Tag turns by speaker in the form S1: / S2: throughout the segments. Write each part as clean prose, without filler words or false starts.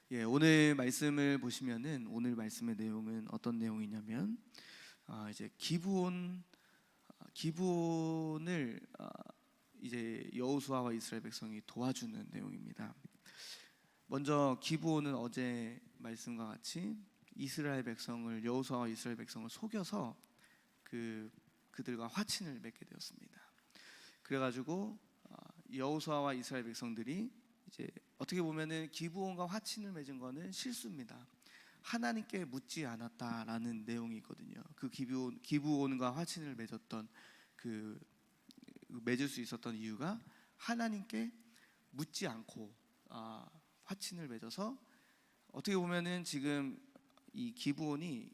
S1: 오늘 말씀을 보시면은 오늘 말씀의 내용은 어떤 내용이냐면 이제 기브온을 이제 여호수아와 이스라엘 백성이 도와주는 내용입니다. 먼저 기브온은 어제 말씀과 같이 여호수아와 이스라엘 백성을 속여서 그들과 화친을 맺게 되었습니다. 그래가지고 여호수아와 이스라엘 백성들이 이제 어떻게 보면은 기브온과 화친을 맺은 거는 실수입니다. 하나님께 묻지 않았다라는 내용이 있거든요. 그 기브온과 화친을 맺었던 맺을 수 있었던 이유가 하나님께 묻지 않고 화친을 맺어서, 어떻게 보면은 지금 이 기브온이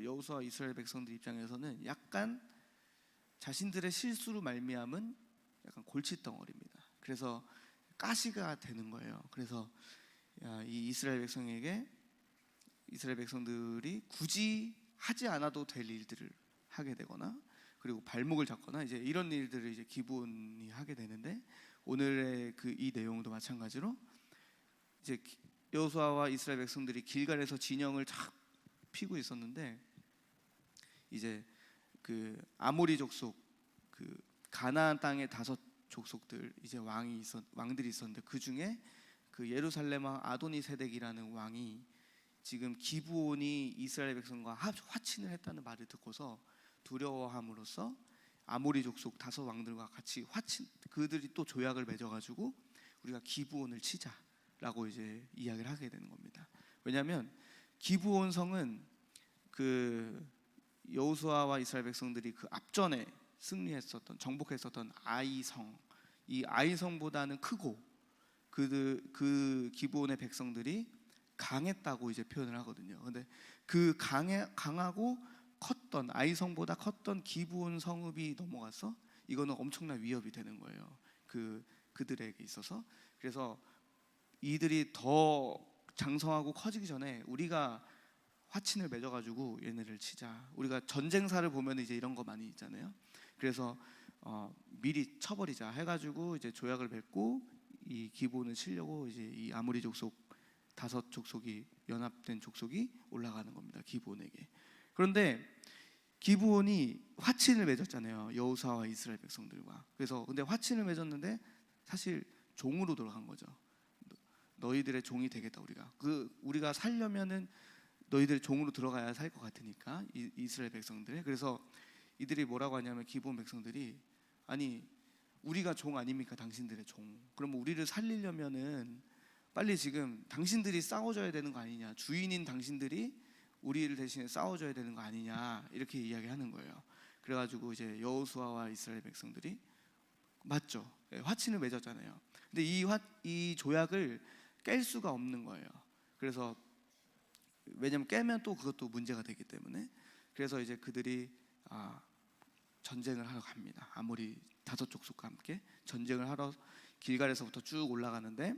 S1: 여호수아 이스라엘 백성들 입장에서는 약간 자신들의 실수로 말미암은 약간 골칫덩어리입니다. 그래서 가시가 되는 거예요. 그래서 이 이스라엘 백성들이 굳이 하지 않아도 될 일들을 하게 되거나, 그리고 발목을 잡거나 이제 이런 일들을 이제 기브온이 하게 되는데, 오늘의 이 내용도 마찬가지로 이제 여호수아와 이스라엘 백성들이 길갈에서 진영을 쫙 피고 있었는데, 이제 아모리 족속 가나안 땅의 5 족속들 이제 왕들이 있었는데, 그 중에 예루살렘 왕 아도니세덱이라는 왕이 지금 기브온이 이스라엘 백성과 화친을 했다는 말을 듣고서 두려워함으로써 아모리 족속 5 왕들과 같이 그들이 또 조약을 맺어가지고 우리가 기브온을 치자라고 이제 이야기를 하게 되는 겁니다. 왜냐하면 기브온 성은 여호수아와 이스라엘 백성들이 앞전에 정복했었던 아이성, 이 아이성보다는 크고 그 기브온의 백성들이 강했다고 이제 표현을 하거든요. 근데 강하고 컸던 아이성보다 컸던 기브온 성읍이 넘어가서 이거는 엄청난 위협이 되는 거예요. 그들에게 있어서. 그래서 이들이 더 장성하고 커지기 전에 우리가 화친을 맺어가지고 얘네를 치자. 우리가 전쟁사를 보면 이제 이런 거 많이 있잖아요. 그래서 미리 쳐버리자 해가지고 이제 조약을 맺고 이 기브온을 치려고 이제 이 아모리 족속 5 족속이 연합된 족속이 올라가는 겁니다. 기브온에게. 그런데 기브온이 화친을 맺었잖아요. 여호수아와 이스라엘 백성들과. 그래서 근데 화친을 맺었는데 사실 종으로 돌아간 거죠. 너희들의 종이 되겠다. 우리가 살려면은 너희들 종으로 들어가야 살 것 같으니까 이스라엘 백성들. 그래서 이들이 뭐라고 하냐면, 기브온 백성들이 아니 우리가 종 아닙니까? 당신들의 종. 그럼 우리를 살리려면은 빨리 지금 당신들이 싸워줘야 되는 거 아니냐, 주인인 당신들이 우리를 대신에 싸워줘야 되는 거 아니냐, 이렇게 이야기하는 거예요. 그래가지고 이제 여호수아와 이스라엘 백성들이 맞죠? 화친을 맺었잖아요. 근데 이 조약을 깰 수가 없는 거예요. 그래서 왜냐면 깨면 또 그것도 문제가 되기 때문에. 그래서 이제 그들이 전쟁을 하러 갑니다. 아모리 5 족속과 함께 전쟁을 하러 길갈에서부터 쭉 올라가는데,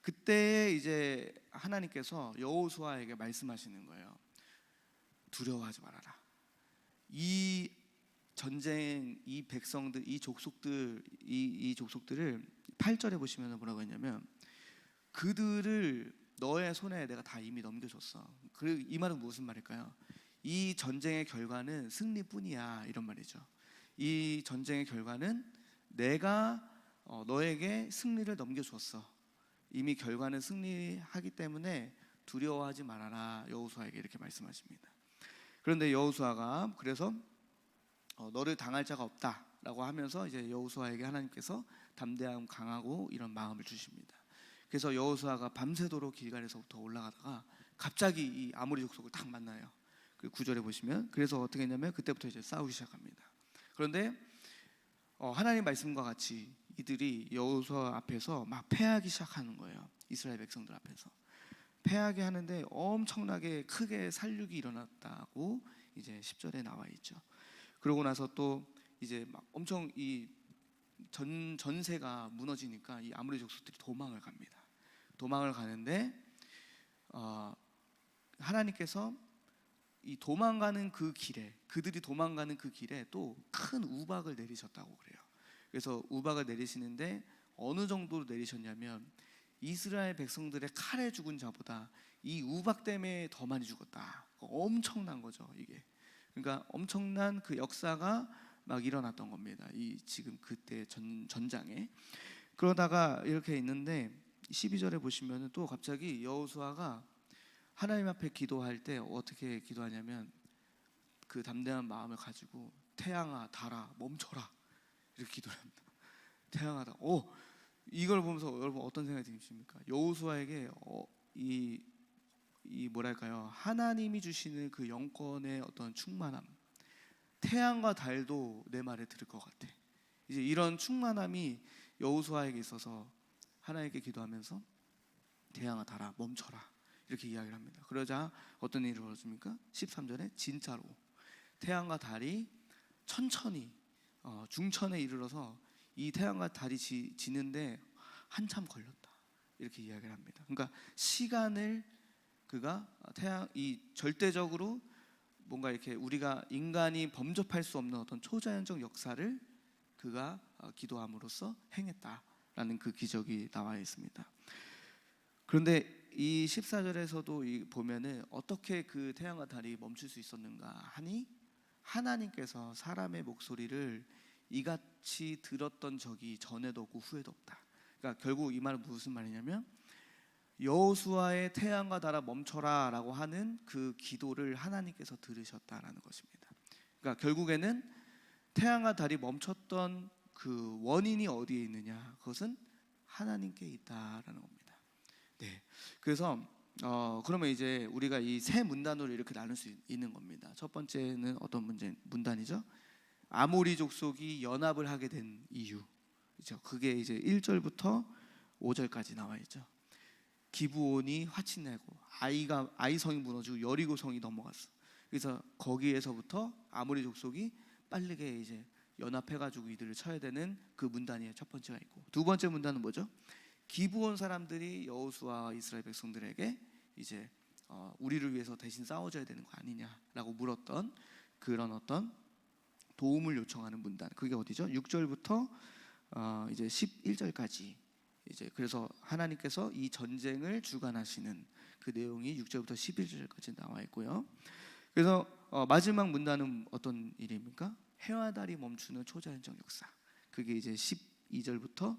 S1: 그때 이제 하나님께서 여호수아에게 말씀하시는 거예요. 두려워하지 말아라. 이 전쟁, 이 백성들, 이 족속들을 8절에 보시면 뭐라고 했냐면, 그들을 너의 손에 내가 다 이미 넘겨줬어. 이 말은 무슨 말일까요? 이 전쟁의 결과는 승리뿐이야, 이런 말이죠. 이 전쟁의 결과는 내가 너에게 승리를 넘겨줬어. 이미 결과는 승리하기 때문에 두려워하지 말아라, 여호수아에게 이렇게 말씀하십니다. 그런데 여호수아가 그래서 너를 당할 자가 없다라고 하면서 이제 여호수아에게 하나님께서 담대함, 강하고 이런 마음을 주십니다. 그래서 여호수아가 밤새도록 길갈에서부터 올라가다가 갑자기 이 아모리 족속을 딱 만나요. 그 9절에 보시면, 그래서 어떻게 했냐면 그때부터 이제 싸우기 시작합니다. 그런데 하나님 말씀과 같이 이들이 여호수아 앞에서 막 패하기 시작하는 거예요. 이스라엘 백성들 앞에서 패하게 하는데 엄청나게 크게 살육이 일어났다고 이제 10절에 나와 있죠. 그러고 나서 또 이제 막 엄청 이 전세가 무너지니까 이 아모리 족속들이 도망을 갑니다. 도망을 가는데 하나님께서 그들이 도망가는 그 길에 또 큰 우박을 내리셨다고 그래요. 그래서 우박을 내리시는데 어느 정도로 내리셨냐면, 이스라엘 백성들의 칼에 죽은 자보다 이 우박 때문에 더 많이 죽었다. 엄청난 거죠 이게. 그러니까 엄청난 그 역사가 막 일어났던 겁니다. 이 지금 그때 전장에. 그러다가 이렇게 있는데 12절에 보시면은 또 갑자기 여호수아가 하나님 앞에 기도할 때 어떻게 기도하냐면 그 담대한 마음을 가지고 태양아 달아 멈춰라 이렇게 기도를 합니다. 태양아 달아. 이걸 보면서 여러분 어떤 생각이 드십니까? 여호수아에게 이 뭐랄까요? 하나님이 주시는 그 영권의 어떤 충만함, 태양과 달도 내 말에 들을 것 같아. 이제 이런 충만함이 여호수아에게 있어서 하나님께 기도하면서 태양아 달아 멈춰라 이렇게 이야기를 합니다. 그러자 어떤 일이 벌어집니까? 13절에 진짜로 태양과 달이 천천히 중천에 이르러서 이 태양과 달이 지는데 한참 걸렸다 이렇게 이야기를 합니다. 그러니까 시간을 그가 이 절대적으로 뭔가 이렇게 우리가 인간이 범접할 수 없는 어떤 초자연적 역사를 그가 기도함으로써 행했다라는 그 기적이 나와 있습니다. 그런데 이 14절에서도 보면은 어떻게 그 태양과 달이 멈출 수 있었는가 하니 하나님께서 사람의 목소리를 이같이 들었던 적이 전에도 없고 후에도 없다. 그러니까 결국 이 말은 무슨 말이냐면 여호수아의 태양과 달아 멈춰라라고 하는 그 기도를 하나님께서 들으셨다라는 것입니다. 그러니까 결국에는 태양과 달이 멈췄던 그 원인이 어디에 있느냐? 그것은 하나님께 있다라는 겁니다. 네. 그래서 그러면 이제 우리가 이 세 문단으로 이렇게 나눌 수 있는 겁니다. 첫 번째는 어떤 문단이죠? 아모리 족속이 연합을 하게 된 이유. 그렇죠? 그게 이제 1절부터 5절까지 나와 있죠. 기브온이 화친내고 아이성이 무너지고 여리고성이 넘어갔어. 그래서 거기에서부터 아모리 족속이 빠르게 이제 연합해가지고 이들을 쳐야 되는 그 문단이 첫 번째가 있고, 두 번째 문단은 뭐죠? 기브온 사람들이 여호수아와 이스라엘 백성들에게 이제 우리를 위해서 대신 싸워줘야 되는 거 아니냐라고 물었던 그런 어떤 도움을 요청하는 문단. 그게 어디죠? 6절부터 이제 11절까지. 이제 그래서 하나님께서 이 전쟁을 주관하시는 그 내용이 6절부터 11절까지 나와 있고요. 그래서 마지막 문단은 어떤 일입니까? 해와 달이 멈추는 초자연적 역사. 그게 이제 12절부터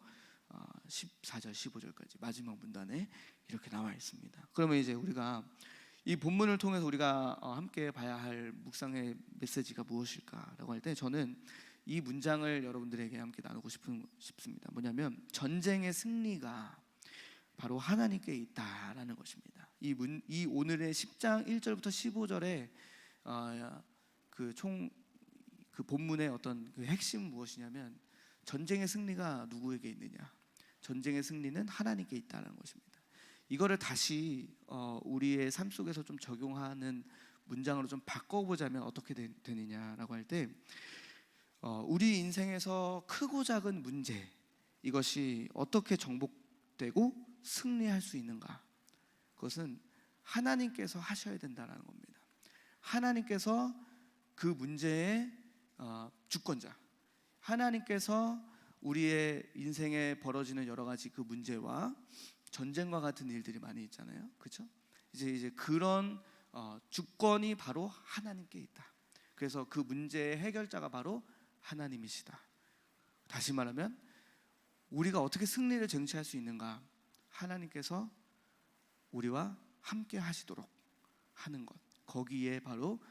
S1: 14절, 15절까지 마지막 문단에 이렇게 나와 있습니다. 그러면 이제 우리가 이 본문을 통해서 우리가 함께 봐야 할 묵상의 메시지가 무엇일까라고 할 때 저는 이 문장을 여러분들에게 함께 나누고 싶습니다. 뭐냐면 전쟁의 승리가 바로 하나님께 있다라는 것입니다. 이 오늘의 10장 1절부터 15절에 그 본문의 어떤 그 핵심은 무엇이냐면 전쟁의 승리가 누구에게 있느냐? 전쟁의 승리는 하나님께 있다는 것입니다. 이거를 다시 우리의 삶 속에서 좀 적용하는 문장으로 좀 바꿔보자면 어떻게 되느냐라고 할 때 우리 인생에서 크고 작은 문제 이것이 어떻게 정복되고 승리할 수 있는가? 그것은 하나님께서 하셔야 된다는 겁니다. 하나님께서 그 문제의 주권자, 하나님께서 우리의 인생에 벌어지는 여러 가지 그 문제와 전쟁과 같은 일들이 많이 있잖아요, 그렇죠? 이제 그런 주권이 바로 하나님께 있다. 그래서 그 문제의 해결자가 바로 하나님이시다. 다시 말하면 우리가 어떻게 승리를 쟁취할 수 있는가? 하나님께서 우리와 함께 하시도록 하는 것, 거기에 바로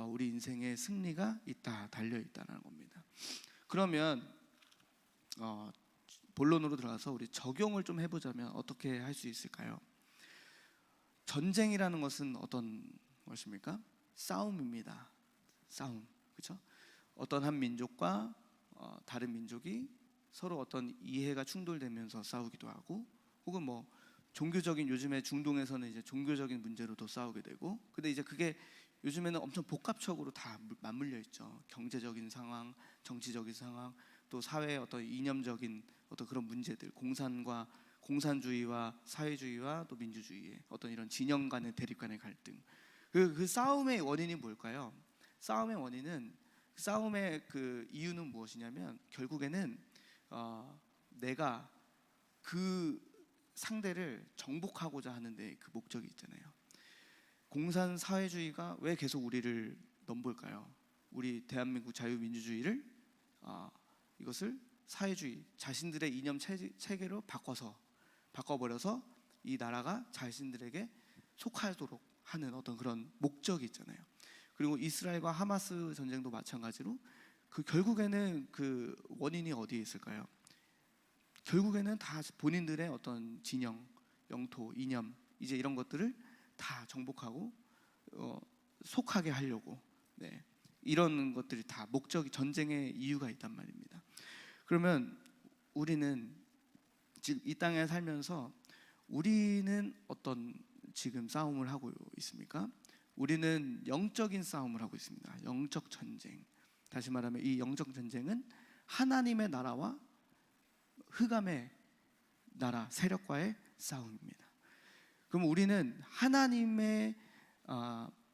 S1: 우리 인생의 승리가 있다, 달려 있다는 겁니다. 그러면 본론으로 들어가서 우리 적용을 좀 해보자면 어떻게 할 수 있을까요? 전쟁이라는 것은 어떤 것입니까? 싸움입니다. 싸움, 그렇죠? 어떤 한 민족과 다른 민족이 서로 어떤 이해가 충돌되면서 싸우기도 하고, 혹은 뭐 종교적인, 요즘에 중동에서는 이제 종교적인 문제로도 싸우게 되고, 근데 이제 그게 요즘에는 엄청 복합적으로 다 맞물려 있죠. 경제적인 상황, 정치적인 상황, 또 사회의 어떤 이념적인 어떤 그런 문제들, 공산주의와 사회주의와 또 민주주의의 어떤 이런 진영 간의 대립 간의 갈등. 그 싸움의 원인이 뭘까요? 싸움의 그 이유는 무엇이냐면 결국에는 내가 그 상대를 정복하고자 하는데 그 목적이 있잖아요. 공산 사회주의가 왜 계속 우리를 넘볼까요? 우리 대한민국 자유민주주의를 이것을 사회주의, 자신들의 이념 체계로 바꿔버려서 이 나라가 자신들에게 속하도록 하는 어떤 그런 목적이 있잖아요. 그리고 이스라엘과 하마스 전쟁도 마찬가지로 그 결국에는 그 원인이 어디에 있을까요? 결국에는 다 본인들의 어떤 진영, 영토, 이념, 이제 이런 것들을 다 정복하고 속하게 하려고, 네, 이런 것들이 다 목적이, 전쟁의 이유가 있단 말입니다. 그러면 우리는 지금 이 땅에 살면서 우리는 어떤 지금 싸움을 하고 있습니까? 우리는 영적인 싸움을 하고 있습니다. 영적 전쟁. 다시 말하면 이 영적 전쟁은 하나님의 나라와 흑암의 나라, 세력과의 싸움입니다. 그럼 우리는 하나님의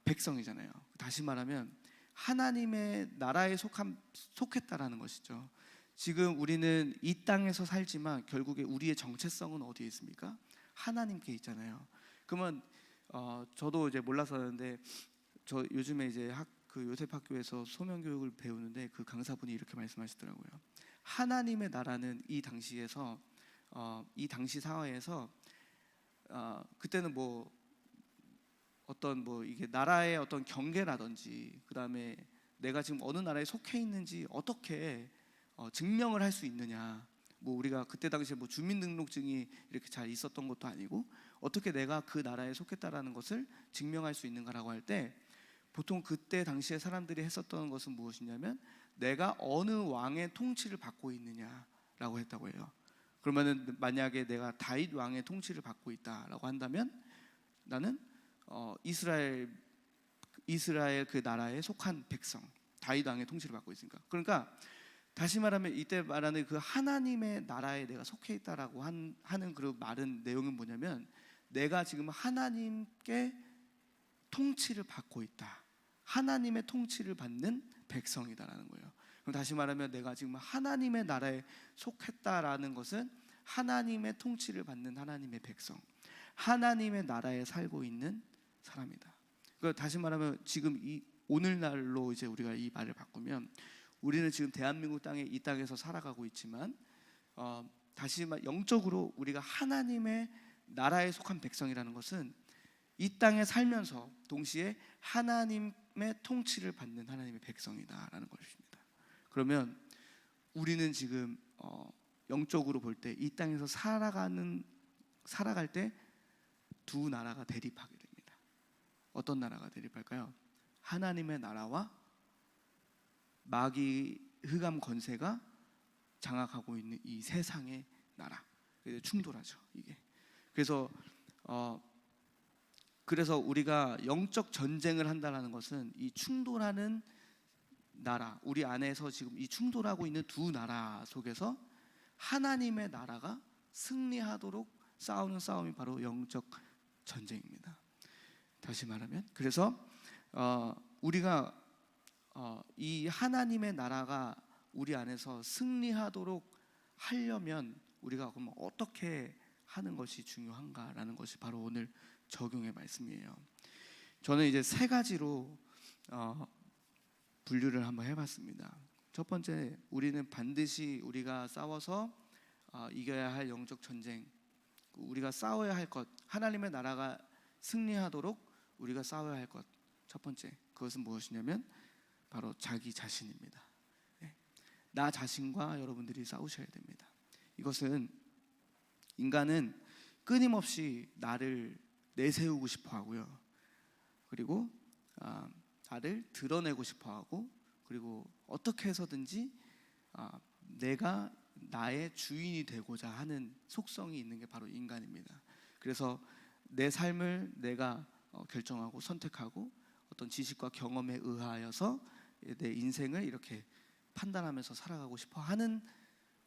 S1: 백성이잖아요. 다시 말하면 하나님의 나라에 속했다라는 것이죠. 지금 우리는 이 땅에서 살지만 결국에 우리의 정체성은 어디에 있습니까? 하나님께 있잖아요. 그러면 저도 이제 몰랐었는데, 저 요즘에 이제 그 요셉 학교에서 소명 교육을 배우는데 그 강사분이 이렇게 말씀하시더라고요. 하나님의 나라는 이 당시에서 이 당시 사회에서 그때는 뭐 어떤 뭐 이게 나라의 어떤 경계라든지, 그 다음에 내가 지금 어느 나라에 속해 있는지 어떻게 증명을 할 수 있느냐, 뭐 우리가 그때 당시에 뭐 주민등록증이 이렇게 잘 있었던 것도 아니고 어떻게 내가 그 나라에 속했다라는 것을 증명할 수 있는가라고 할 때, 보통 그때 당시에 사람들이 했었던 것은 무엇이냐면 내가 어느 왕의 통치를 받고 있느냐라고 했다고 해요. 그러면은 만약에 내가 다윗 왕의 통치를 받고 있다라고 한다면 나는 이스라엘 그 나라에 속한 백성, 다윗 왕의 통치를 받고 있으니까. 그러니까 다시 말하면 이때 말하는 그 하나님의 나라에 내가 속해 있다라고 하는 그 말은 내용은 뭐냐면 내가 지금 하나님께 통치를 받고 있다, 하나님의 통치를 받는 백성이다라는 거예요. 그럼 다시 말하면 내가 지금 하나님의 나라에 속했다라는 것은 하나님의 통치를 받는 하나님의 백성, 하나님의 나라에 살고 있는 사람이다. 그러니까 다시 말하면 지금 이 오늘날로 이제 우리가 이 말을 바꾸면 우리는 지금 대한민국 땅에 이 땅에서 살아가고 있지만 다시 말 영적으로 우리가 하나님의 나라에 속한 백성이라는 것은 이 땅에 살면서 동시에 하나님의 통치를 받는 하나님의 백성이다라는 것입니다. 그러면 우리는 지금 영적으로 볼 때 이 땅에서 살아갈 때 두 나라가 대립하게 됩니다. 어떤 나라가 대립할까요? 하나님의 나라와 마귀 흑암 권세가 장악하고 있는 이 세상의 나라, 충돌하죠 이게. 그래서 우리가 영적 전쟁을 한다는 것은 이 충돌하는 나라, 우리 안에서 지금 이 충돌하고 있는 두 나라 속에서 하나님의 나라가 승리하도록 싸우는 싸움이 바로 영적 전쟁입니다. 다시 말하면 그래서 우리가 이 하나님의 나라가 우리 안에서 승리하도록 하려면 우리가 그럼 어떻게 하는 것이 중요한가라는 것이 바로 오늘 적용의 말씀이에요. 저는 이제 세 가지로 분류를 한번 해봤습니다. 첫 번째, 우리는 반드시 우리가 싸워서 이겨야 할 영적 전쟁, 우리가 싸워야 할 것, 하나님의 나라가 승리하도록 우리가 싸워야 할 것, 첫 번째, 그것은 무엇이냐면 바로 자기 자신입니다. 네. 나 자신과 여러분들이 싸우셔야 됩니다. 이것은 인간은 끊임없이 나를 내세우고 싶어 하고요, 그리고 나를 드러내고 싶어 하고, 그리고 어떻게 해서든지 내가 나의 주인이 되고자 하는 속성이 있는 게 바로 인간입니다. 그래서 내 삶을 내가 결정하고 선택하고 어떤 지식과 경험에 의하여서 내 인생을 이렇게 판단하면서 살아가고 싶어 하는,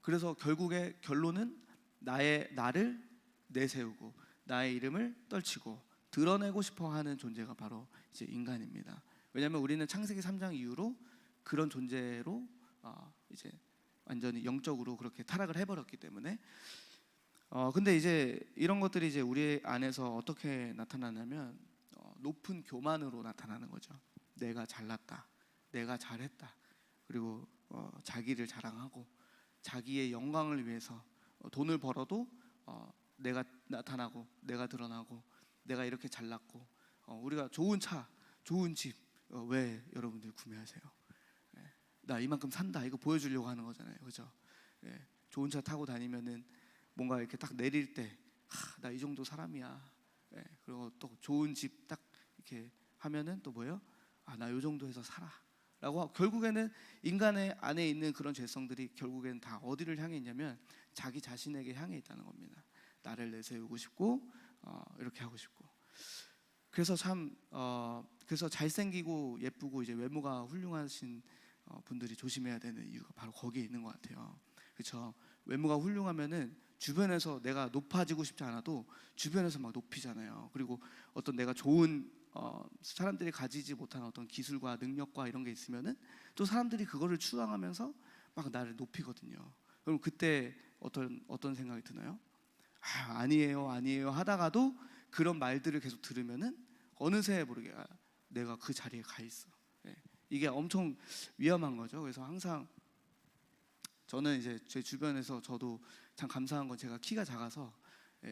S1: 그래서 결국의 결론은 나를 내세우고 나의 이름을 떨치고 드러내고 싶어 하는 존재가 바로 이제 인간입니다. 왜냐하면 우리는 창세기 3장 이후로 그런 존재로 이제 완전히 영적으로 그렇게 타락을 해버렸기 때문에 근데 이제 이런 것들이 이제 우리 안에서 어떻게 나타나냐면 높은 교만으로 나타나는 거죠. 내가 잘났다, 내가 잘했다, 그리고 자기를 자랑하고 자기의 영광을 위해서 돈을 벌어도 내가 나타나고 내가 드러나고 내가 이렇게 잘났고 우리가 좋은 차, 좋은 집 왜 여러분들 구매하세요? 예, 나 이만큼 산다 이거 보여주려고 하는 거잖아요, 그죠? 예, 좋은 차 타고 다니면은 뭔가 이렇게 딱 내릴 때 나 이 정도 사람이야. 예, 그리고 또 좋은 집 딱 이렇게 하면은 또 뭐예요? 나 요 정도 해서 살아. 라고 결국에는 인간의 안에 있는 그런 죄성들이 결국에는 다 어디를 향해 있냐면 자기 자신에게 향해 있다는 겁니다. 나를 내세우고 싶고 이렇게 하고 싶고. 그래서 그래서 잘생기고 예쁘고 이제 외모가 훌륭하신 분들이 조심해야 되는 이유가 바로 거기에 있는 것 같아요. 그렇죠? 외모가 훌륭하면은 주변에서 내가 높아지고 싶지 않아도 주변에서 막 높이잖아요. 그리고 어떤 내가 좋은 사람들이 가지지 못한 어떤 기술과 능력과 이런 게 있으면은 또 사람들이 그거를 추앙하면서 막 나를 높이거든요. 그럼 그때 어떤 생각이 드나요? 아니에요, 아니에요 하다가도 그런 말들을 계속 들으면은 어느새 모르게 내가 그 자리에 가 있어. 예, 이게 엄청 위험한 거죠. 그래서 항상 저는 이제 제 주변에서 저도 참 감사한 건 제가 키가 작아서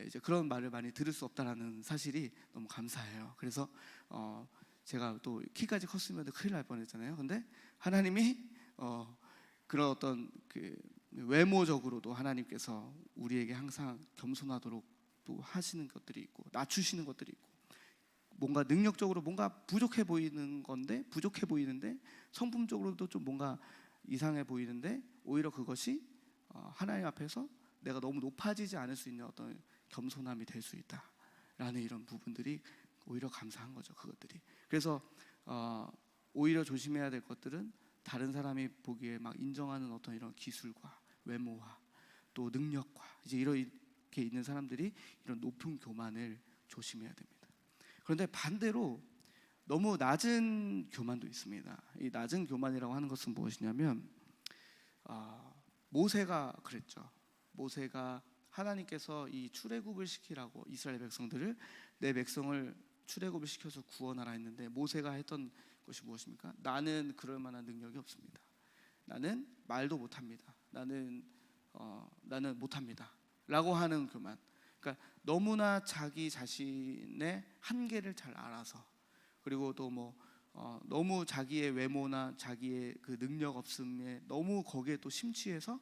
S1: 이제 그런 말을 많이 들을 수 없다라는 사실이 너무 감사해요. 그래서 제가 또 키까지 컸으면 큰일 날 뻔했잖아요. 근데 하나님이 그런 어떤 그 외모적으로도 하나님께서 우리에게 항상 겸손하도록 또 하시는 것들이 있고 낮추시는 것들이 있고 뭔가 능력적으로 뭔가 부족해 보이는데 성품적으로도 좀 뭔가 이상해 보이는데 오히려 그것이 하나님 앞에서 내가 너무 높아지지 않을 수 있는 어떤 겸손함이 될 수 있다라는 이런 부분들이 오히려 감사한 거죠. 그것들이. 그래서 오히려 조심해야 될 것들은 다른 사람이 보기에 막 인정하는 어떤 이런 기술과 외모와 또 능력과 이제 이렇게 있는 사람들이 이런 높은 교만을 조심해야 됩니다. 그런데 반대로 너무 낮은 교만도 있습니다. 이 낮은 교만이라고 하는 것은 무엇이냐면 모세가 그랬죠. 모세가 하나님께서 이 출애굽을 시키라고 이스라엘 백성들을 내 백성을 출애굽을 시켜서 구원하라 했는데 모세가 했던 것이 무엇입니까? 나는 그럴 만한 능력이 없습니다. 나는 말도 못합니다. 나는 못합니다. 라고 하는 교만. 그러니까 너무나 자기 자신의 한계를 잘 알아서 그리고 또 너무 자기의 외모나 자기의 그 능력 없음에 너무 거기에 또 심취해서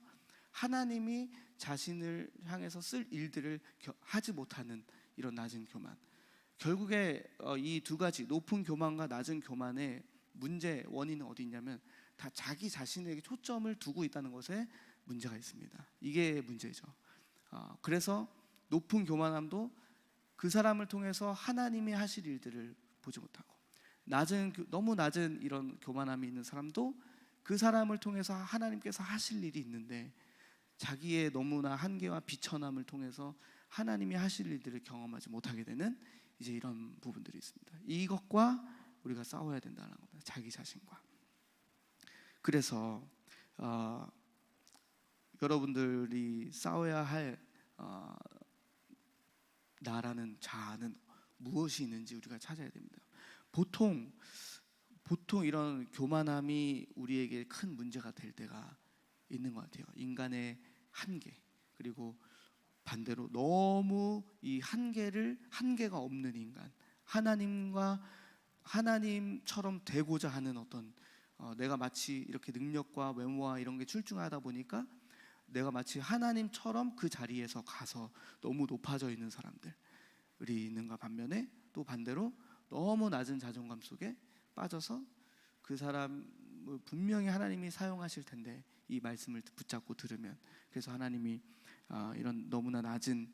S1: 하나님이 자신을 향해서 쓸 일들을 하지 못하는 이런 낮은 교만. 결국에 이 두 가지 높은 교만과 낮은 교만의 문제 원인은 어디 있냐면 다 자기 자신에게 초점을 두고 있다는 것에 문제가 있습니다. 이게 문제죠. 그래서 높은 교만함도 그 사람을 통해서 하나님이 하실 일들을 보지 못하고 너무 낮은 이런 교만함이 있는 사람도 그 사람을 통해서 하나님께서 하실 일이 있는데 자기의 너무나 한계와 비천함을 통해서 하나님이 하실 일들을 경험하지 못하게 되는 이제 이런 부분들이 있습니다. 이것과 우리가 싸워야 된다는 겁니다. 자기 자신과. 그래서 여러분들이 싸워야 할 나라는 자아는 무엇이 있는지 우리가 찾아야 됩니다. 보통 이런 교만함이 우리에게 큰 문제가 될 때가 있는 것 같아요. 인간의 한계 그리고 반대로 너무 이 한계가 없는 인간, 하나님처럼 되고자 하는 어떤 내가 마치 이렇게 능력과 외모와 이런 게 출중하다 보니까 내가 마치 하나님처럼 그 자리에서 가서 너무 높아져 있는 사람들이 있는가 반면에 또 반대로 너무 낮은 자존감 속에 빠져서 그 사람을 분명히 하나님이 사용하실 텐데 이 말씀을 붙잡고 들으면 그래서 하나님이 이런 너무나 낮은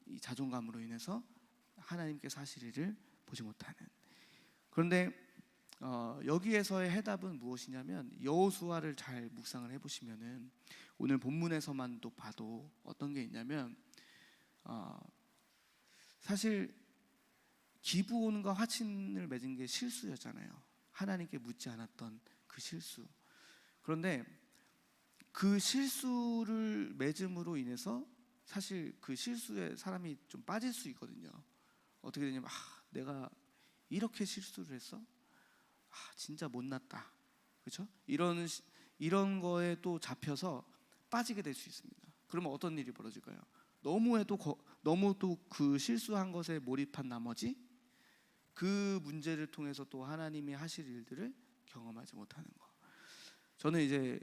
S1: 이 자존감으로 인해서 하나님께서 하실 일을 보지 못하는. 그런데 여기에서의 해답은 무엇이냐면 여호수아를 잘 묵상을 해보시면은 오늘 본문에서만 또 봐도 어떤 게 있냐면 사실 기브온과 화친을 맺은 게 실수였잖아요. 하나님께 묻지 않았던 그 실수. 그런데 그 실수를 맺음으로 인해서 사실 그 실수에 사람이 좀 빠질 수 있거든요. 어떻게 되냐면 내가 이렇게 실수를 했어? 진짜 못났다. 그렇죠? 이런 거에 또 잡혀서 빠지게 될 수 있습니다. 그러면 어떤 일이 벌어질까요? 너무 또 그 실수한 것에 몰입한 나머지 그 문제를 통해서 또 하나님이 하실 일들을 경험하지 못하는 거. 저는 이제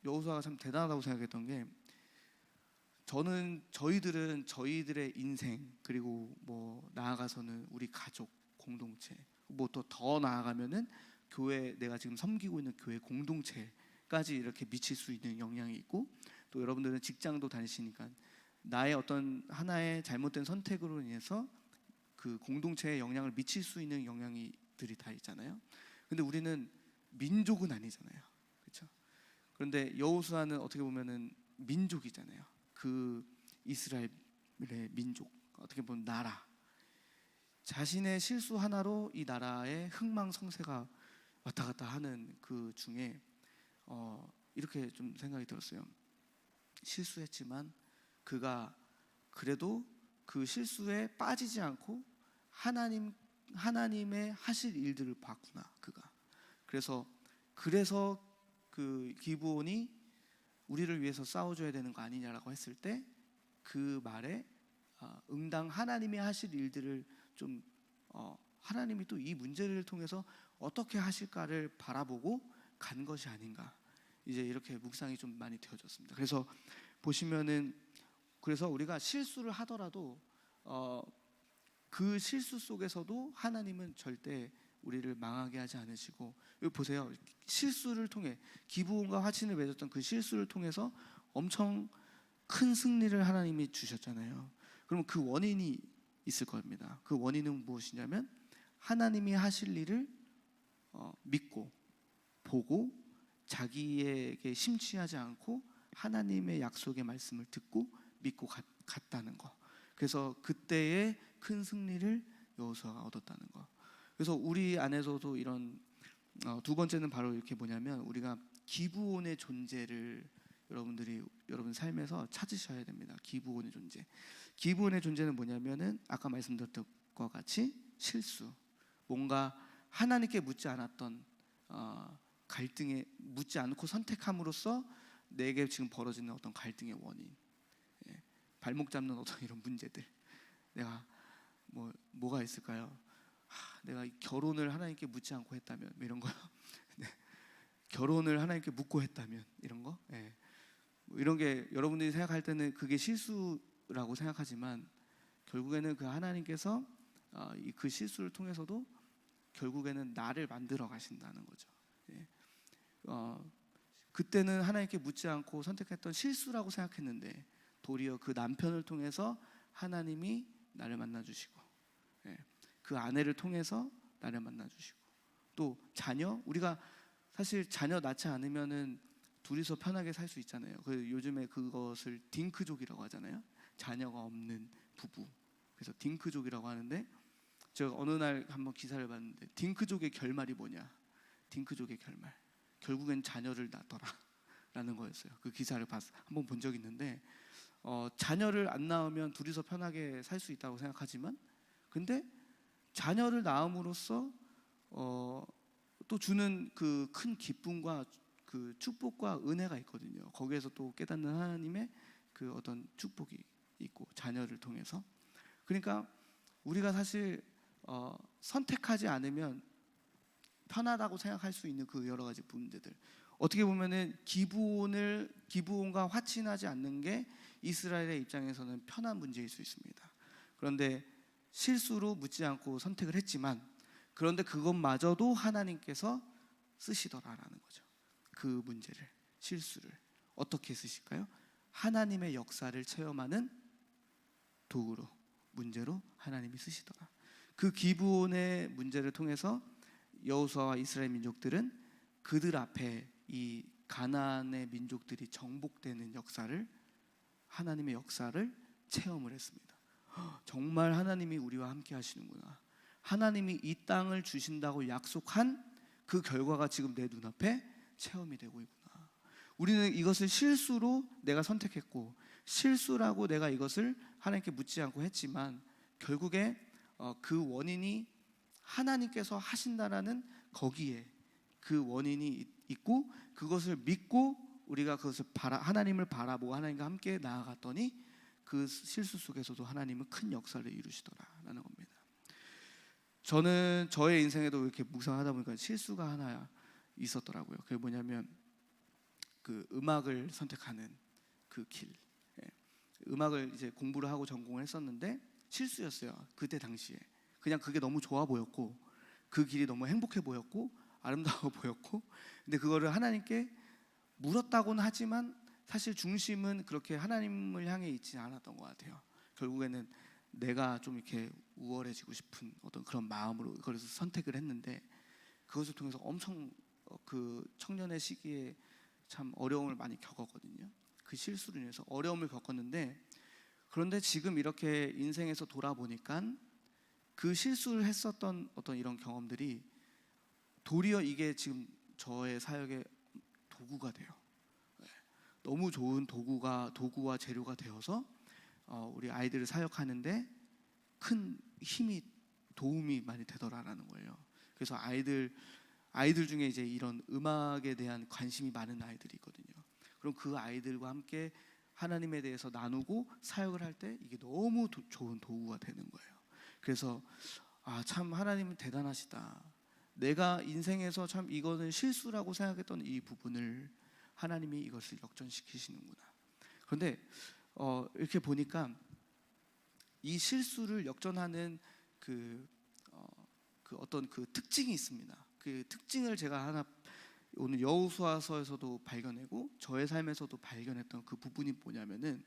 S1: 여호수아가 참 대단하다고 생각했던 게, 저희들은 저희들의 인생, 그리고 뭐 나아가서는 우리 가족 공동체, 뭐 또 더 나아가면은 교회, 내가 지금 섬기고 있는 교회 공동체까지 이렇게 미칠 수 있는 영향이 있고, 또 여러분들은 직장도 다니시니까 나의 어떤 하나의 잘못된 선택으로 인해서 그 공동체에 영향을 미칠 수 있는 영향들이 다 있잖아요. 근데 우리는 민족은 아니잖아요. 그렇죠? 그런데 여호수아는 어떻게 보면은 민족이잖아요. 그 이스라엘의 민족, 어떻게 보면 나라, 자신의 실수 하나로 이 나라의 흥망성쇠가 왔다 갔다 하는 그 중에 이렇게 좀 생각이 들었어요. 실수했지만 그가 그래도 그 실수에 빠지지 않고 하나님의 하실 일들을 봤구나, 그가. 그래서 그 기브온이 우리를 위해서 싸워줘야 되는 거 아니냐라고 했을 때 그 말에 응당 하나님이 하실 일들을 좀 하나님이 또 이 문제를 통해서 어떻게 하실까를 바라보고 간 것이 아닌가, 이제 이렇게 묵상이 좀 많이 되어졌습니다. 그래서 보시면은, 그래서 우리가 실수를 하더라도 그 실수 속에서도 하나님은 절대 우리를 망하게 하지 않으시고, 여기 보세요. 실수를 통해, 기브온과 화친을 맺었던 그 실수를 통해서 엄청 큰 승리를 하나님이 주셨잖아요. 그러면 그 원인이 있을 겁니다. 그 원인은 무엇이냐면 하나님이 하실 일을 믿고 보고 자기에게 심취하지 않고 하나님의 약속의 말씀을 듣고 믿고 갔다는 거. 그래서 그때의 큰 승리를 여호수아가 얻었다는 거. 그래서 우리 안에서도 이런 두 번째는 바로 이렇게 뭐냐면, 우리가 기브온의 존재를 여러분들이 여러분 삶에서 찾으셔야 됩니다. 기브온의 존재. 기브온의 존재는 뭐냐면은 아까 말씀드렸던 것과 같이 실수, 뭔가 하나님께 묻지 않았던 갈등에 묻지 않고 선택함으로써 내게 지금 벌어지는 어떤 갈등의 원인, 발목 잡는 어떤 이런 문제들, 내가 뭐가 있을까요? 내가 결혼을 하나님께 묻지 않고 했다면, 이런 거요. 네. 결혼을 하나님께 묻고 했다면, 이런 거. 네. 이런 게 여러분들이 생각할 때는 그게 실수라고 생각하지만, 결국에는 그 하나님께서 그 실수를 통해서도 결국에는 나를 만들어 가신다는 거죠. 네. 그때는 하나님께 묻지 않고 선택했던 실수라고 생각했는데, 도리어 그 남편을 통해서 하나님이 나를 만나주시고, 그 아내를 통해서 나를 만나주시고, 또 자녀, 우리가 사실 자녀 낳지 않으면은 둘이서 편하게 살 수 있잖아요. 요즘에 그것을 딩크족이라고 하잖아요. 자녀가 없는 부부. 그래서 딩크족이라고 하는데, 제가 어느 날 한번 기사를 봤는데 딩크족의 결말이 뭐냐? 딩크족의 결말, 결국엔 자녀를 낳더라 라는 거였어요. 그 기사를 한번 본 적이 있는데, 자녀를 안 낳으면 둘이서 편하게 살 수 있다고 생각하지만, 근데 자녀를 낳음으로써 또 주는 그 큰 기쁨과 그 축복과 은혜가 있거든요. 거기에서 또 깨닫는 하나님의 그 어떤 축복이 있고, 자녀를 통해서. 그러니까 우리가 사실 선택하지 않으면 편하다고 생각할 수 있는 그 여러 가지 문제들, 어떻게 보면은 기브온과 화친하지 않는 게 이스라엘의 입장에서는 편한 문제일 수 있습니다. 그런데 실수로 묻지 않고 선택을 했지만, 그런데 그것마저도 하나님께서 쓰시더라라는 거죠. 그 문제를, 실수를 어떻게 쓰실까요? 하나님의 역사를 체험하는 도구로, 문제로 하나님이 쓰시더라. 그 기브온의 문제를 통해서 여호수아와 이스라엘 민족들은 그들 앞에 이 가나안의 민족들이 정복되는 역사를, 하나님의 역사를 체험을 했습니다. 정말 하나님이 우리와 함께 하시는구나, 하나님이 이 땅을 주신다고 약속한 그 결과가 지금 내 눈앞에 체험이 되고 있구나. 우리는 이것을 실수로 내가 선택했고, 실수라고 내가 이것을 하나님께 묻지 않고 했지만 결국에 그 원인이 하나님께서 하신다라는 거기에 그 원인이 있고 그것을 믿고 우리가 그것을 하나님을 바라보고 하나님과 함께 나아갔더니 그 실수 속에서도 하나님은 큰 역사를 이루시더라라는 겁니다. 저는 저의 인생에도 이렇게 묵상하다 보니까 실수가 하나 있었더라고요. 그게 뭐냐면 그 음악을 선택하는 그 길. 음악을 이제 공부를 하고 전공을 했었는데 실수였어요. 그때 당시에 그냥 그게 너무 좋아 보였고 그 길이 너무 행복해 보였고 아름다워 보였고, 근데 그거를 하나님께 물었다고는 하지만 사실 중심은 그렇게 하나님을 향해 있지 않았던 것 같아요. 결국에는 내가 좀 이렇게 우월해지고 싶은 어떤 그런 마음으로 그래서 선택을 했는데 그것을 통해서 엄청 그 청년의 시기에 참 어려움을 많이 겪었거든요. 그 실수로 인해서 어려움을 겪었는데, 그런데 지금 이렇게 인생에서 돌아보니까 그 실수를 했었던 어떤 이런 경험들이 도리어 이게 지금 저의 사역의 도구가 돼요. 너무 좋은 도구와 재료가 되어서 우리 아이들을 사역하는데 큰 힘이 도움이 많이 되더라라는 거예요. 그래서 아이들 중에 이제 이런 음악에 대한 관심이 많은 아이들이 있거든요. 그럼 그 아이들과 함께 하나님에 대해서 나누고 사역을 할 때 이게 너무 좋은 도구가 되는 거예요. 그래서 참 하나님은 대단하시다. 내가 인생에서 참 이거는 실수라고 생각했던 이 부분을 하나님이 이것을 역전시키시는구나. 그런데 이렇게 보니까 이 실수를 역전하는 그 어떤 그 특징이 있습니다. 그 특징을 제가 하나 오늘 여호수아서에서도 발견하고 저의 삶에서도 발견했던 그 부분이 뭐냐면은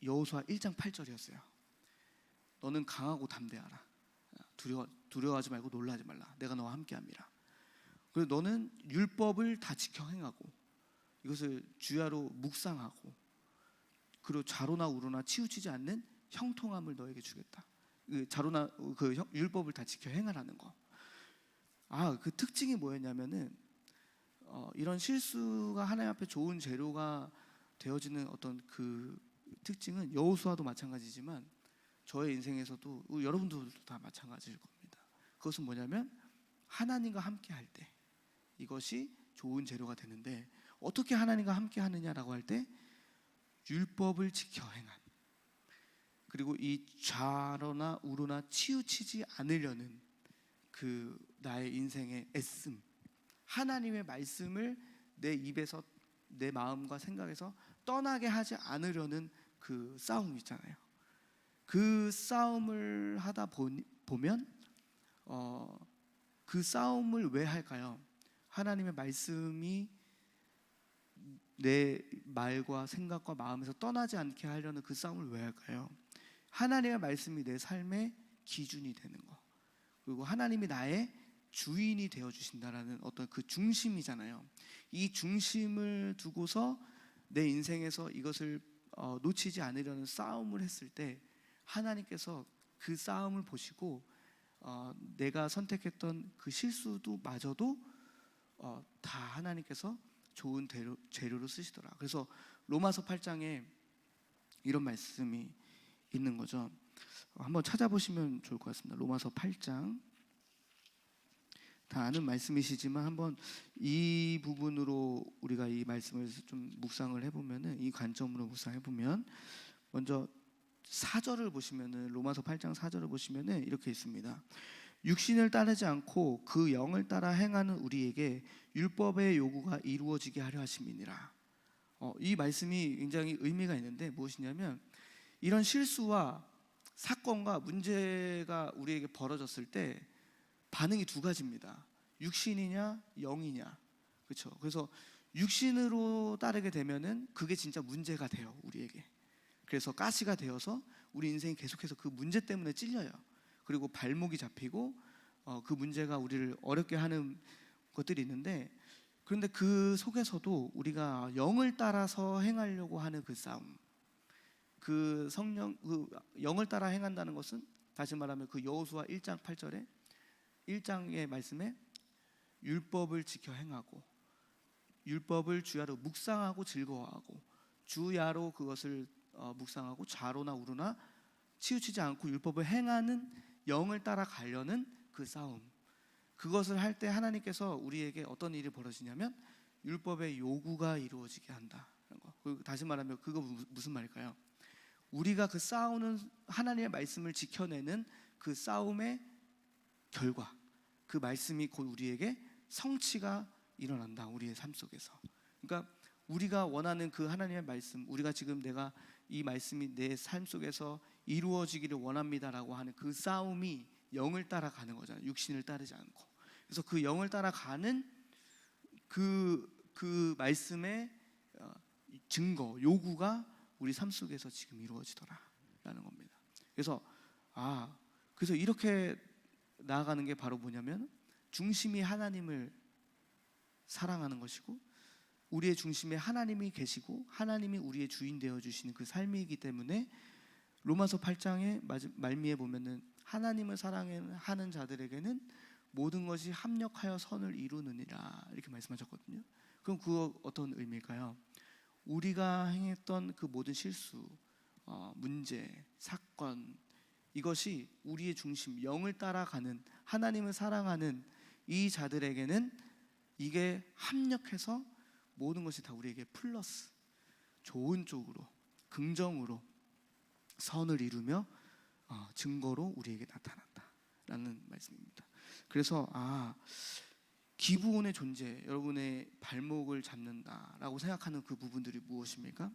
S1: 여호수아 1장 8절이었어요. 너는 강하고 담대하라. 두려워하지 말고 놀라지 말라. 내가 너와 함께함이라. 그리고 너는 율법을 다 지켜 행하고 이것을 주야로 묵상하고 그리고 좌로나 우로나 치우치지 않는 형통함을 너에게 주겠다. 자로나 그 율법을 다 지켜 행하라는 거. 그 특징이 뭐였냐면은 이런 실수가 하나님 앞에 좋은 재료가 되어지는 어떤 그 특징은 여호수아도 마찬가지지만 저의 인생에서도 여러분들도 다 마찬가지일 겁니다. 그것은 뭐냐면 하나님과 함께 할 때 이것이 좋은 재료가 되는데, 어떻게 하나님과 함께 하느냐라고 할 때 율법을 지켜 행한, 그리고 이 좌로나 우로나 치우치지 않으려는 그 나의 인생의 애씀, 하나님의 말씀을 내 입에서 내 마음과 생각에서 떠나게 하지 않으려는 그 싸움 있잖아요. 그 싸움을 하다 보면 그 싸움을 왜 할까요? 하나님의 말씀이 내 말과 생각과 마음에서 떠나지 않게 하려는 그 싸움을 왜 할까요? 하나님의 말씀이 내 삶의 기준이 되는 거, 그리고 하나님이 나의 주인이 되어 주신다라는 어떤 그 중심이잖아요. 이 중심을 두고서 내 인생에서 이것을 놓치지 않으려는 싸움을 했을 때 하나님께서 그 싸움을 보시고 내가 선택했던 그 실수도 마저도 다 하나님께서 좋은 재료로 쓰시더라. 그래서 로마서 8장에 이런 말씀이 있는 거죠. 한번 찾아보시면 좋을 것 같습니다. 로마서 8장, 다 아는 말씀이시지만 한번 이 부분으로 우리가 이 말씀을 좀 묵상을 해보면은, 이 관점으로 묵상해보면, 먼저 4절을 보시면은, 로마서 8장 4절을 보시면은 이렇게 있습니다. 육신을 따르지 않고 그 영을 따라 행하는 우리에게 율법의 요구가 이루어지게 하려 하심이니라. 이 말씀이 굉장히 의미가 있는데 무엇이냐면, 이런 실수와 사건과 문제가 우리에게 벌어졌을 때 반응이 두 가지입니다. 육신이냐 영이냐. 그렇죠. 그래서 육신으로 따르게 되면은 그게 진짜 문제가 돼요, 우리에게. 그래서 가시가 되어서 우리 인생이 계속해서 그 문제 때문에 찔려요. 그리고 발목이 잡히고 그 문제가 우리를 어렵게 하는 것들이 있는데, 그런데 그 속에서도 우리가 영을 따라서 행하려고 하는 그 싸움, 그 영을 따라 행한다는 것은 다시 말하면 그 여호수아 1장 8절에 1장의 말씀에 율법을 지켜 행하고 율법을 주야로 묵상하고 즐거워하고 주야로 그것을 묵상하고 좌로나 우로나 치우치지 않고 율법을 행하는 영을 따라가려는 그 싸움, 그것을 할 때 하나님께서 우리에게 어떤 일이 벌어지냐면 율법의 요구가 이루어지게 한다. 다시 말하면 그거 무슨 말일까요? 우리가 그 싸우는 하나님의 말씀을 지켜내는 그 싸움의 결과, 그 말씀이 곧 우리에게 성취가 일어난다. 우리의 삶 속에서. 그러니까 우리가 원하는 그 하나님의 말씀, 우리가 지금 내가 이 말씀이 내 삶 속에서 이루어지기를 원합니다라고 하는 그 싸움이 영을 따라가는 거잖아요. 육신을 따르지 않고. 그래서 그 영을 따라가는 그 말씀의 증거, 요구가 우리 삶 속에서 지금 이루어지더라라는 겁니다. 그래서 이렇게 나아가는 게 바로 뭐냐면 중심이 하나님을 사랑하는 것이고 우리의 중심에 하나님이 계시고 하나님이 우리의 주인 되어 주시는 그 삶이기 때문에 로마서 8장의 말미에 보면은 하나님을 사랑하는 자들에게는 모든 것이 합력하여 선을 이루느니라 이렇게 말씀하셨거든요. 그럼 그거 어떤 의미일까요? 우리가 행했던 그 모든 실수, 문제, 사건, 이것이 우리의 중심, 영을 따라가는 하나님을 사랑하는 이 자들에게는 이게 합력해서 모든 것이 다 우리에게 플러스, 좋은 쪽으로, 긍정으로 선을 이루며 증거로 우리에게 나타난다라는 말씀입니다. 그래서 기브온의 존재, 여러분의 발목을 잡는다라고 생각하는 그 부분들이 무엇입니까?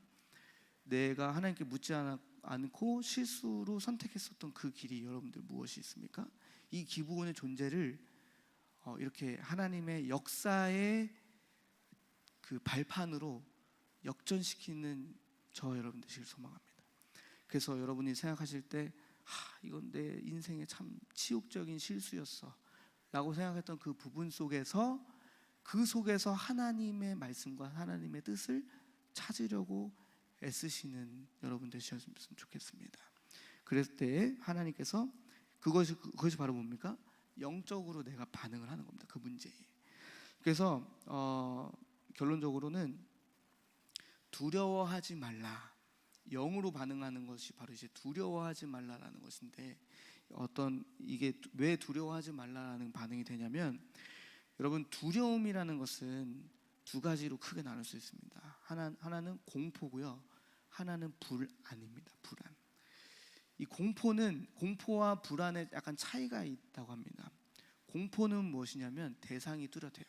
S1: 내가 하나님께 묻지 않고 실수로 선택했었던 그 길이 여러분들 무엇이 있습니까? 이 기브온의 존재를 이렇게 하나님의 역사의 그 발판으로 역전시키는 저 여러분 되시길 소망합니다. 그래서 여러분이 생각하실 때 이건 내 인생의 참 치욕적인 실수였어 라고 생각했던 그 부분 속에서 하나님의 말씀과 하나님의 뜻을 찾으려고 애쓰시는 여러분 되셨으면 좋겠습니다. 그랬을 때 하나님께서 그것이 바로 뭡니까? 영적으로 내가 반응을 하는 겁니다. 그 문제에. 그래서 결론적으로는 두려워하지 말라. 영으로 반응하는 것이 바로 이제 두려워하지 말라라는 것인데 이게 왜 두려워하지 말라라는 반응이 되냐면 여러분 두려움이라는 것은 두 가지로 크게 나눌 수 있습니다. 하나는 공포고요. 하나는 불안입니다. 불안. 이 공포와 불안에 약간 차이가 있다고 합니다. 공포는 무엇이냐면 대상이 뚜렷해요.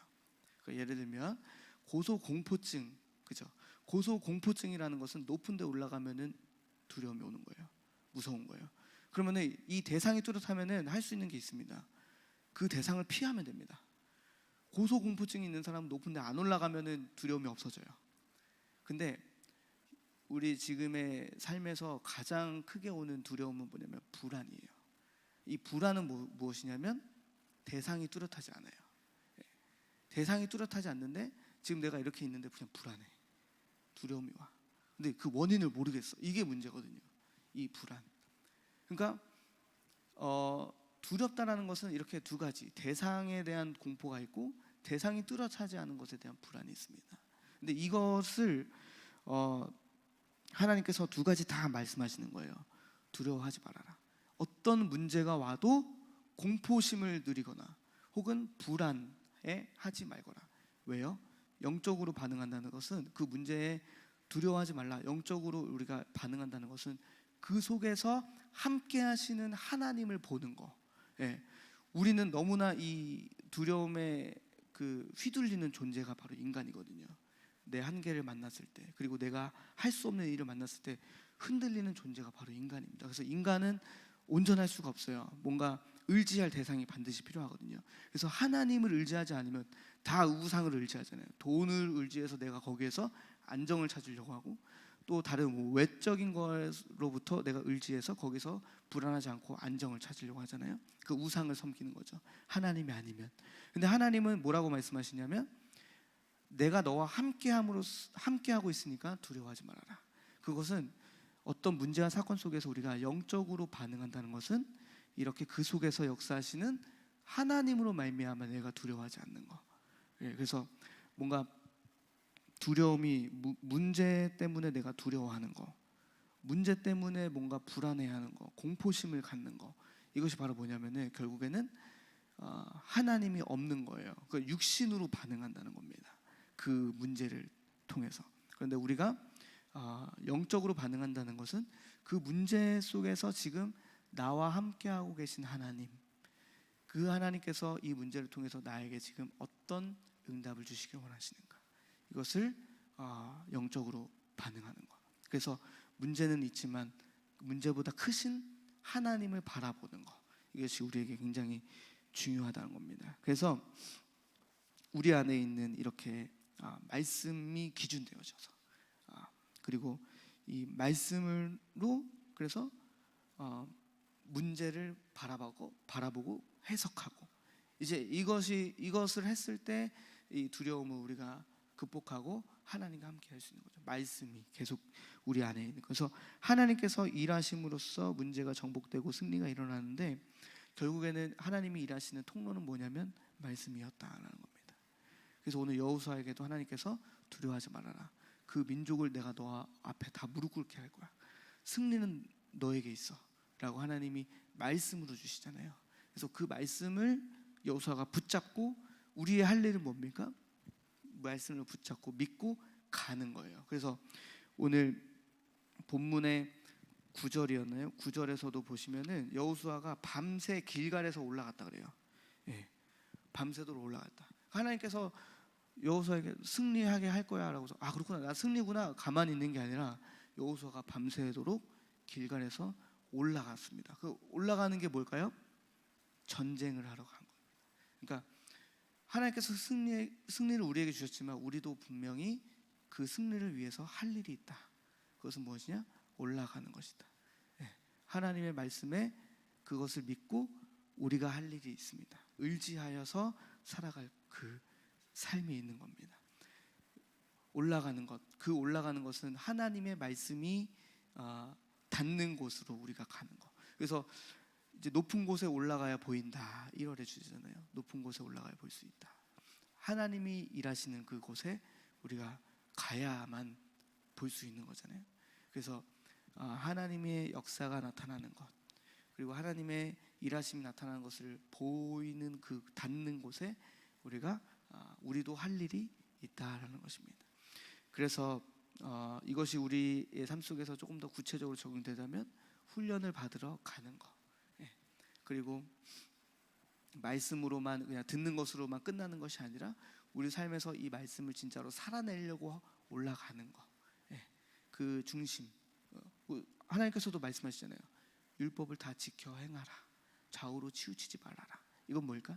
S1: 그러니까 예를 들면 고소공포증, 그죠? 고소공포증이라는 것은 높은 데 올라가면은 두려움이 오는 거예요. 무서운 거예요. 그러면은 이 대상이 뚜렷하면은 할 수 있는 게 있습니다. 그 대상을 피하면 됩니다. 고소공포증이 있는 사람은 높은 데 안 올라가면은 두려움이 없어져요. 근데 우리 지금의 삶에서 가장 크게 오는 두려움은 뭐냐면 불안이에요. 이 불안은 무엇이냐면 대상이 뚜렷하지 않아요. 대상이 뚜렷하지 않는데 지금 내가 이렇게 있는데 그냥 불안해. 두려움이 와. 근데 그 원인을 모르겠어. 이게 문제거든요. 이 불안. 그러니까 두렵다라는 것은 이렇게 두 가지, 대상에 대한 공포가 있고 대상이 뚜렷하지 않은 것에 대한 불안이 있습니다. 근데 이것을 하나님께서 두 가지 다 말씀하시는 거예요. 두려워하지 말아라. 어떤 문제가 와도 공포심을 누리거나 혹은 불안해 하지 말거라. 왜요? 영적으로 반응한다는 것은 그 문제에 두려워하지 말라. 영적으로 우리가 반응한다는 것은 그 속에서 함께 하시는 하나님을 보는 거. 우리는 너무나 이 두려움에 그 휘둘리는 존재가 바로 인간이거든요. 내 한계를 만났을 때, 그리고 내가 할 수 없는 일을 만났을 때 흔들리는 존재가 바로 인간입니다. 그래서 인간은 온전할 수가 없어요. 뭔가 의지할 대상이 반드시 필요하거든요. 그래서 하나님을 의지하지 않으면 다 우상을 의지하잖아요. 돈을 의지해서 내가 거기에서 안정을 찾으려고 하고, 또 다른 외적인 것로부터 내가 의지해서 거기서 불안하지 않고 안정을 찾으려고 하잖아요. 그 우상을 섬기는 거죠. 하나님이 아니면. 근데 하나님은 뭐라고 말씀하시냐면 내가 너와 함께하고 있으니까 두려워하지 말아라. 그것은 어떤 문제와 사건 속에서 우리가 영적으로 반응한다는 것은 이렇게 그 속에서 역사하시는 하나님으로 말미암아 내가 두려워하지 않는 거. 그래서 뭔가 두려움이 문제 때문에 내가 두려워하는 거, 문제 때문에 뭔가 불안해하는 거, 공포심을 갖는 거, 이것이 바로 뭐냐면은 결국에는 하나님이 없는 거예요. 그 육신으로 반응한다는 겁니다. 그 문제를 통해서. 그런데 우리가 영적으로 반응한다는 것은 그 문제 속에서 지금 나와 함께하고 계신 하나님, 그 하나님께서 이 문제를 통해서 나에게 지금 어떤 응답을 주시길 원하시는가, 이것을 영적으로 반응하는 것. 그래서 문제는 있지만 문제보다 크신 하나님을 바라보는 것, 이것이 우리에게 굉장히 중요하다는 겁니다. 그래서 우리 안에 있는 이렇게 말씀이 기준되어져서, 그리고 이 말씀으로 그래서 문제를 바라보고 해석하고, 이제 이것을 했을 때 이 두려움을 우리가 극복하고 하나님과 함께 할 수 있는 거죠. 말씀이 계속 우리 안에 있는. 그래서 하나님께서 일하심으로써 문제가 정복되고 승리가 일어나는데, 결국에는 하나님이 일하시는 통로는 뭐냐면 말씀이었다라는 겁니다. 그래서 오늘 여호수아에게도 하나님께서 두려워하지 말아라. 그 민족을 내가 너 앞에 다 무릎 꿇게 할 거야. 승리는 너에게 있어. 라고 하나님이 말씀으로 주시잖아요. 그래서 그 말씀을 여호수아가 붙잡고, 우리의 할 일은 뭡니까? 말씀을 붙잡고 믿고 가는 거예요. 그래서 오늘 본문의 9절이었나요? 9절에서도 보시면은 여호수아가 밤새 길갈에서 올라갔다 그래요. 예, 밤새도록 올라갔다. 하나님께서 여호수아에게 승리하게 할 거야라고 해서 그렇구나, 나 승리구나, 가만히 있는 게 아니라 여호수아가 밤새도록 길갈에서 올라갔습니다. 그 올라가는 게 뭘까요? 전쟁을 하러 간 겁니다. 그러니까 하나님께서 승리를 우리에게 주셨지만 우리도 분명히 그 승리를 위해서 할 일이 있다. 그것은 무엇이냐? 올라가는 것이다. 하나님의 말씀에 그것을 믿고 우리가 할 일이 있습니다. 의지하여서 살아갈 그 삶이 있는 겁니다. 올라가는 것, 그 올라가는 것은 하나님의 말씀이 닿는 곳으로 우리가 가는 것. 그래서 이제 높은 곳에 올라가야 보인다, 1월에 주잖아요. 높은 곳에 올라가야 볼 수 있다. 하나님이 일하시는 그곳에 우리가 가야만 볼 수 있는 거잖아요. 그래서 하나님의 역사가 나타나는 것, 그리고 하나님의 일하심이 나타나는 것을 보이는 그 닿는 곳에 우리도 할 일이 있다라는 것입니다. 그래서 이것이 우리의 삶 속에서 조금 더 구체적으로 적용되자면 훈련을 받으러 가는 것, 그리고 말씀으로만 그냥 듣는 것으로만 끝나는 것이 아니라 우리 삶에서 이 말씀을 진짜로 살아내려고 올라가는 것, 그 중심. 하나님께서도 말씀하시잖아요. 율법을 다 지켜 행하라. 좌우로 치우치지 말아라. 이건 뭘까?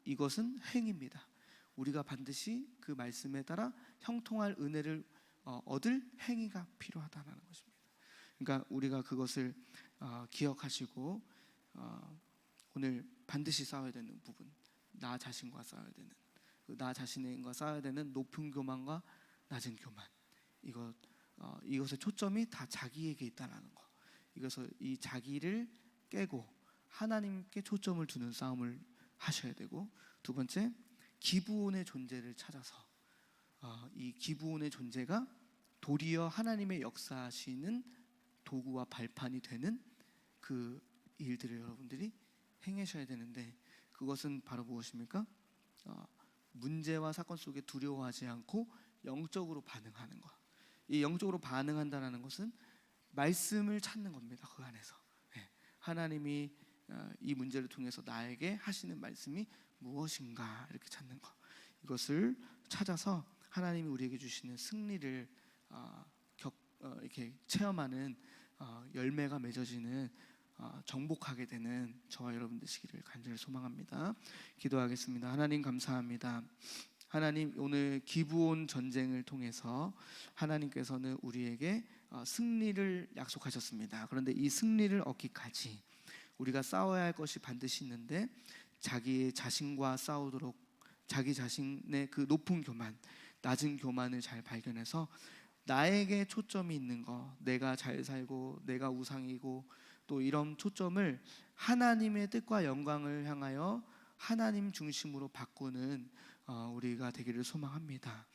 S1: 이것은 행입니다. 우리가 반드시 그 말씀에 따라 형통할 은혜를 얻을 행위가 필요하다는 것입니다. 그러니까 우리가 그것을 기억하시고 오늘 반드시 싸워야 되는 부분, 나 자신과 싸워야 되는, 나 자신과 싸워야 되는 높은 교만과 낮은 교만, 이것의 초점이 다 자기에게 있다는 거. 이것을 이 자기를 깨고 하나님께 초점을 두는 싸움을 하셔야 되고, 두 번째, 기브온의 존재를 찾아서 이 기브온의 존재가 도리어 하나님의 역사하시는 도구와 발판이 되는 그 일들을 여러분들이 행하셔야 되는데, 그것은 바로 무엇입니까? 문제와 사건 속에 두려워하지 않고 영적으로 반응하는 것. 이 영적으로 반응한다는 것은 말씀을 찾는 겁니다. 그 안에서 하나님이 이 문제를 통해서 나에게 하시는 말씀이 무엇인가, 이렇게 찾는 것. 이것을 찾아서 하나님이 우리에게 주시는 승리를 이렇게 체험하는 열매가 맺어지는, 정복하게 되는 저와 여러분 되시기를 간절히 소망합니다. 기도하겠습니다. 하나님 감사합니다. 하나님, 오늘 기브온 전쟁을 통해서 하나님께서는 우리에게 승리를 약속하셨습니다. 그런데 이 승리를 얻기까지 우리가 싸워야 할 것이 반드시 있는데, 자기 자신과 싸우도록 자기 자신의 그 높은 교만, 낮은 교만을 잘 발견해서 나에게 초점이 있는 거, 내가 잘 살고 내가 우상이고, 또 이런 초점을 하나님의 뜻과 영광을 향하여 하나님 중심으로 바꾸는 우리가 되기를 소망합니다.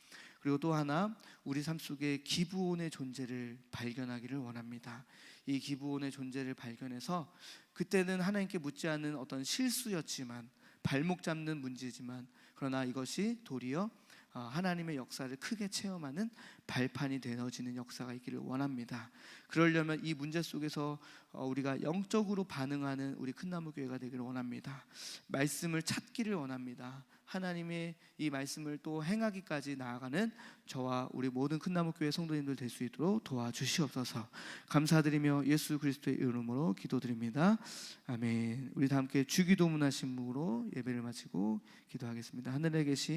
S1: 그리고 또 하나 우리 삶 속에 기브온의 존재를 발견하기를 원합니다. 이 기브온의 존재를 발견해서 그때는 하나님께 묻지 않은 어떤 실수였지만 발목 잡는 문제지만 그러나 이것이 도리어 하나님의 역사를 크게 체험하는 발판이 되어지는 역사가 있기를 원합니다. 그러려면 이 문제 속에서 우리가 영적으로 반응하는 우리 큰나무교회가 되기를 원합니다. 말씀을 찾기를 원합니다. 하나님의 이 말씀을 또 행하기까지 나아가는 저와 우리 모든 큰나무교회 성도님들 될 수 있도록 도와주시옵소서. 감사드리며 예수 그리스도의 이름으로 기도드립니다. 아멘. 우리 다 함께 주기도문화 신문으로 예배를 마치고 기도하겠습니다. 하늘에 계신